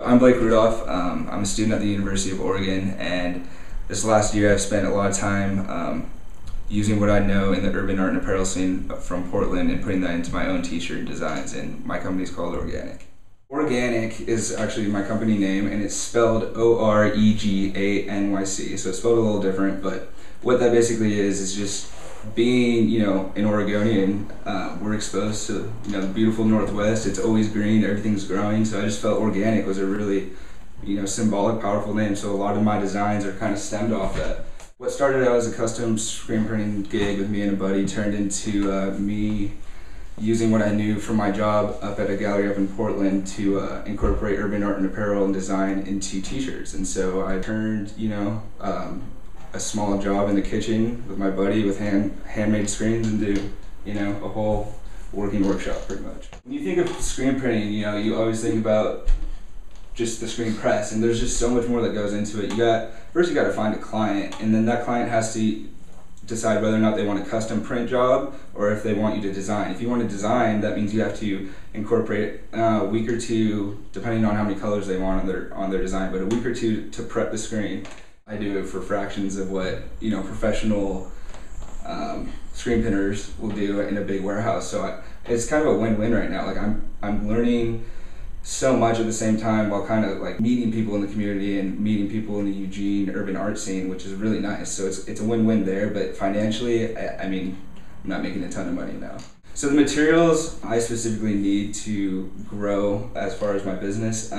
I'm Blake Rudolph. I'm a student at the University of Oregon, and this last year I've spent a lot of time using what I know in the urban art and apparel scene from Portland and putting that into my own t-shirt designs, and my company is called ORegaNYc. ORegaNYc is actually my company name, and it's spelled ORegaNYc, so it's spelled a little different, but what that basically is just being, an Oregonian, we're exposed to, the beautiful Northwest. It's always green, everything's growing, so I just felt organic was a really, symbolic, powerful name, so a lot of my designs are kind of stemmed off that. What started out as a custom screen printing gig with me and a buddy turned into me using what I knew from my job up at a gallery up in Portland to incorporate urban art and apparel and design into t-shirts. And so I turned, a small job in the kitchen with my buddy with handmade screens into, a whole working workshop pretty much. When you think of screen printing, you always think about just the screen press, and there's just so much more that goes into it. First you got to find a client, and then that client has to decide whether or not they want a custom print job or if they want you to design. If you want to design, that means you have to incorporate a week or two, depending on how many colors they want on their design, but a week or two to prep the screen. I do it for fractions of what professional screen printers will do in a big warehouse. So it's kind of a win-win right now. Like I'm learning so much at the same time while kind of like meeting people in the community and meeting people in the Eugene urban art scene, which is really nice. So it's a win-win there, but financially, I'm not making a ton of money now. So the materials I specifically need to grow as far as my business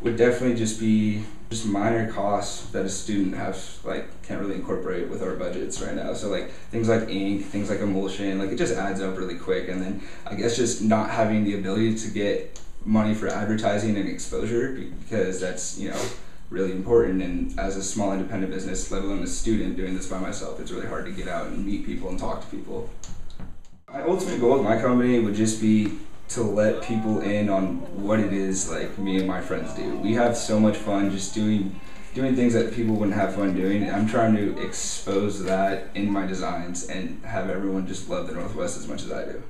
would definitely just be minor costs that a student can't really incorporate with our budgets right now. So like things like ink, things like emulsion, it just adds up really quick. And then I guess just not having the ability to get money for advertising and exposure, because that's really important. And as a small independent business, let alone a student doing this by myself, it's really hard to get out and meet people and talk to people. My ultimate goal with my company would just be to let people in on what it is like me and my friends do. We have so much fun just doing things that people wouldn't have fun doing. I'm trying to expose that in my designs and have everyone just love the Northwest as much as I do.